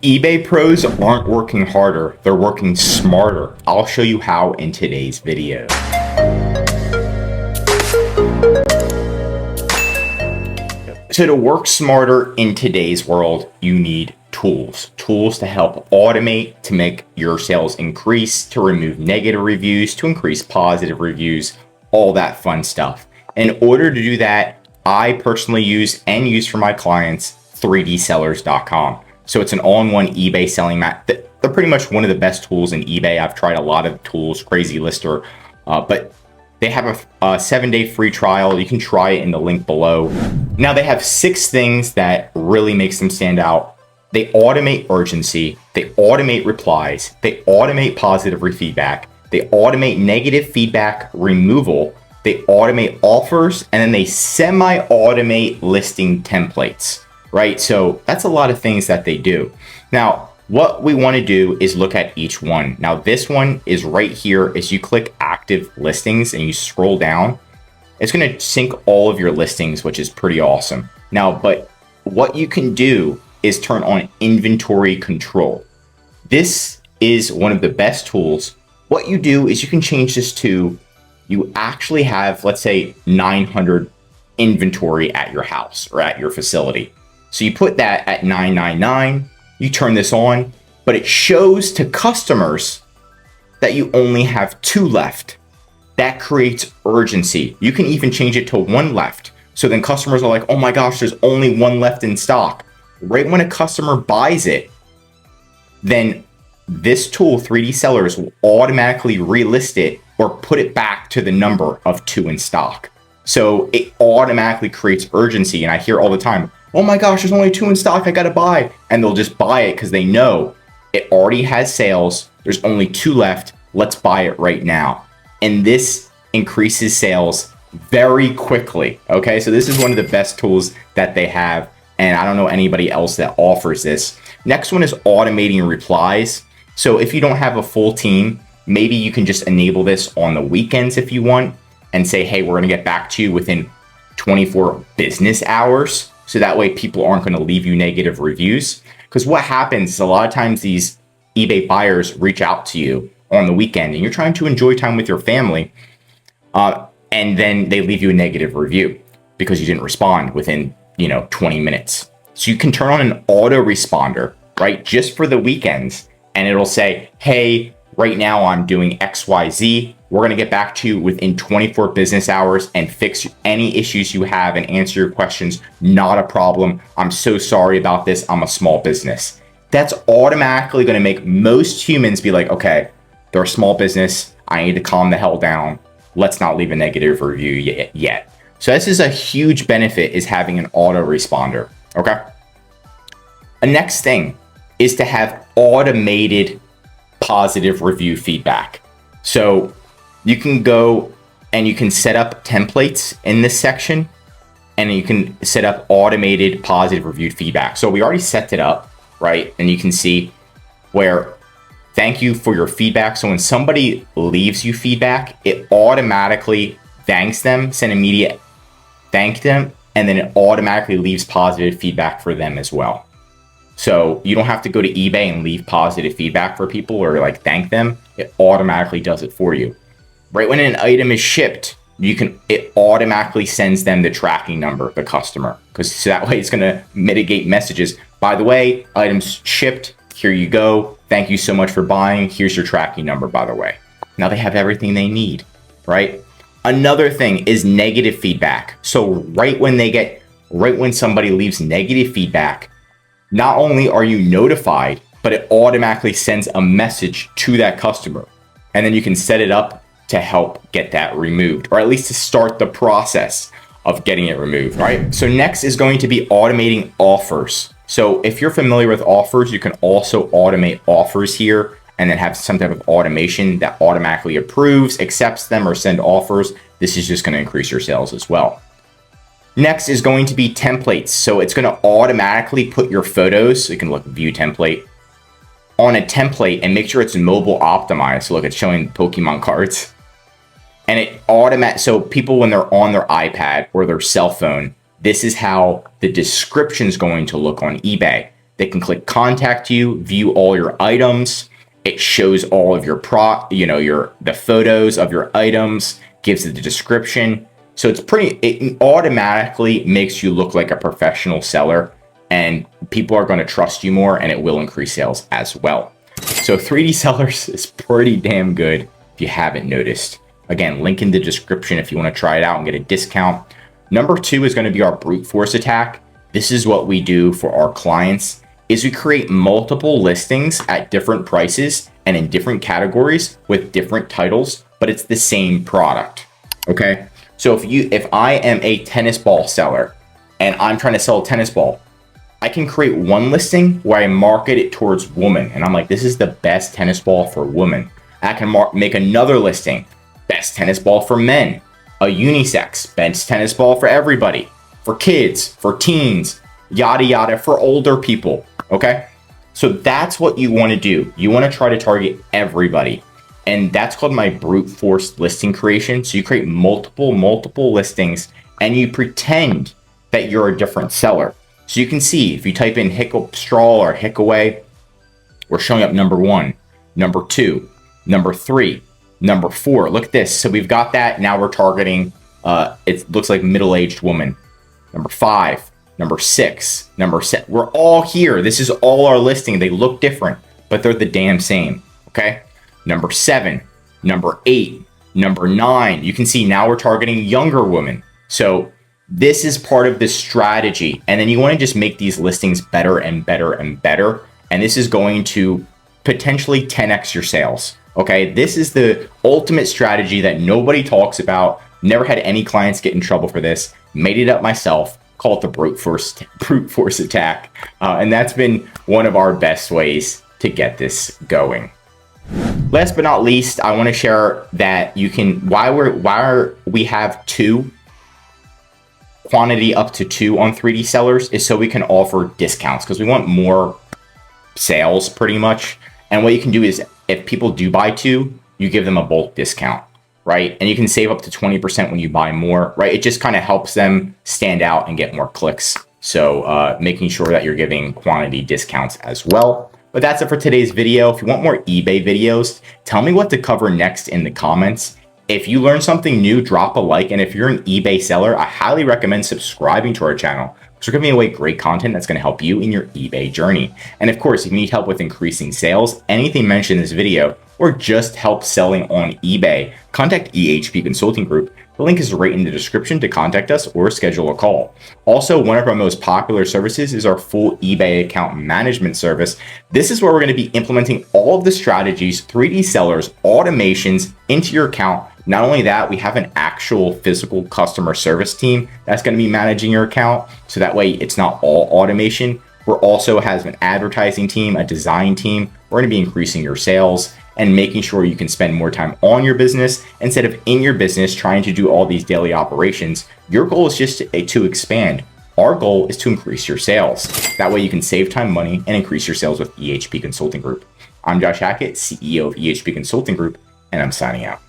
eBay pros aren't working harder, they're working smarter. I'll show you how in today's video. So to work smarter in today's world, you need tools. Tools to help automate, to make your sales increase, to remove negative reviews, to increase positive reviews, all that fun stuff. In order to do that, I personally use and use for my clients 3dsellers.com. So it's an all-in-one eBay selling mat. They're pretty much one of the best tools in eBay. I've tried a lot of tools, Crazy Lister, but they have a 7-day free trial. You can try it in the link below. Now they have 6 things that really makes them stand out. They automate urgency, they automate replies, they automate positive feedback, they automate negative feedback removal, they automate offers, and then they semi-automate listing templates, right? So that's a lot of things that they do. Now, what we want to do is look at each one. Now, this one is right here. As you click active listings and you scroll down, it's going to sync all of your listings, which is pretty awesome. Now, but what you can do is turn on inventory control. This is one of the best tools. What you do is you can change this to, you actually have, let's say, 900 inventory at your house or at your facility. So you put that at 999, you turn this on, but it shows to customers that you only have 2 left. That creates urgency. You can even change it to 1 left. So then customers are like, oh my gosh, there's only 1 left in stock. Right when a customer buys it, then this tool, 3D Sellers, will automatically relist it or put it back to the number of 2 in stock. So it automatically creates urgency. And I hear all the time, oh my gosh, there's only 2 in stock, I gotta buy. And they'll just buy it because they know it already has sales. There's only 2 left. Let's buy it right now. And this increases sales very quickly. Okay, so this is one of the best tools that they have. And I don't know anybody else that offers this. Next one is automating replies. So if you don't have a full team, maybe you can just enable this on the weekends if you want and say, hey, we're gonna get back to you within 24 business hours. So that way people aren't gonna leave you negative reviews. Because what happens is a lot of times these eBay buyers reach out to you on the weekend and you're trying to enjoy time with your family. And then they leave you a negative review because you didn't respond within 20 minutes. So you can turn on an autoresponder, right? Just for the weekends. And it'll say, hey, right now I'm doing XYZ. We're going to get back to you within 24 business hours and fix any issues you have and answer your questions. Not a problem. I'm so sorry about this. I'm a small business. That's automatically going to make most humans be like, okay, they're a small business. I need to calm the hell down. Let's not leave a negative review yet. So this is a huge benefit, is having an autoresponder. Okay. A next thing is to have automated positive review feedback. So you can go and you can set up templates in this section and you can set up automated positive review feedback. So we already set it up, right? And you can see where thank you for your feedback. So when somebody leaves you feedback, it automatically thanks them, send immediate thank them, and then it automatically leaves positive feedback for them as well. So you don't have to go to eBay and leave positive feedback for people or like thank them. It automatically does it for you. Right when an item is shipped, it automatically sends them the tracking number, the customer, because so that way it's going to mitigate messages. By the way, items shipped. Here you go. Thank you so much for buying. Here's your tracking number, by the way. Now they have everything they need, right? Another thing is negative feedback. So right when somebody leaves negative feedback, not only are you notified, but it automatically sends a message to that customer. And then you can set it up to help get that removed, or at least to start the process of getting it removed, right? So next is going to be automating offers. So if you're familiar with offers, you can also automate offers here and then have some type of automation that automatically approves, accepts them, or send offers. This is just going to increase your sales as well. Next is going to be templates. So it's going to automatically put your photos, so you can look view template, on a template and make sure it's mobile optimized. So look, it's showing Pokemon cards. And it so people, when they're on their iPad or their cell phone, this is how the description is going to look on eBay. They can click contact you, view all your items. It shows all of your the photos of your items, gives it the description. So it automatically makes you look like a professional seller, and people are going to trust you more, and it will increase sales as well. So 3D Sellers is pretty damn good if you haven't noticed. Again, link in the description if you want to try it out and get a discount. Number 2 is going to be our brute force attack. This is what we do for our clients, is we create multiple listings at different prices and in different categories with different titles, but it's the same product. Okay. So if I am a tennis ball seller and I'm trying to sell a tennis ball, I can create one listing where I market it towards women. And I'm like, this is the best tennis ball for women. I can make another listing, best tennis ball for men, a unisex, best tennis ball for everybody, for kids, for teens, yada, yada, for older people. Okay. So that's what you want to do. You want to try to target everybody. And that's called my brute force listing creation. So you create multiple listings and you pretend that you're a different seller. So you can see if you type in Hiccup Straw or Hickaway, we're showing up number 1, number 2, number 3, number 4. Look at this. So we've got that. Now we're targeting, it looks like middle-aged woman. Number 5, number 6, number 7. We're all here. This is all our listing. They look different, but they're the damn same. Okay. Number 7, number 8, number 9. You can see now we're targeting younger women. So this is part of this strategy. And then you want to just make these listings better and better and better. And this is going to potentially 10x your sales. Okay. This is the ultimate strategy that nobody talks about. Never had any clients get in trouble for this. Made it up myself. Call it the brute force attack. And that's been one of our best ways to get this going. Last but not least, I want to share that you can, why we have 2 quantity up to 2 on 3D Sellers is so we can offer discounts because we want more sales pretty much. And what you can do is if people do buy 2, you give them a bulk discount, right? And you can save up to 20% when you buy more, right? It just kind of helps them stand out and get more clicks. So making sure that you're giving quantity discounts as well. But that's it for today's video. If you want more eBay videos, tell me what to cover next in the comments. If you learned something new, drop a like. And if you're an eBay seller, I highly recommend subscribing to our channel because we're giving away great content that's going to help you in your eBay journey. And of course, if you need help with increasing sales, anything mentioned in this video, or just help selling on eBay, contact EHP Consulting Group. The link is right in the description to contact us or schedule a call. Also, one of our most popular services is our full eBay account management service. This is where we're going to be implementing all of the strategies, 3D sellers, automations into your account. Not only that, we have an actual physical customer service team that's going to be managing your account. So that way it's not all automation. We're also has an advertising team, a design team. We're going to be increasing your sales and making sure you can spend more time on your business instead of in your business trying to do all these daily operations. Your goal is just to expand. Our goal is to increase your sales. That way you can save time, money, and increase your sales with EHP Consulting Group. I'm Josh Hackett, CEO of EHP Consulting Group, and I'm signing out.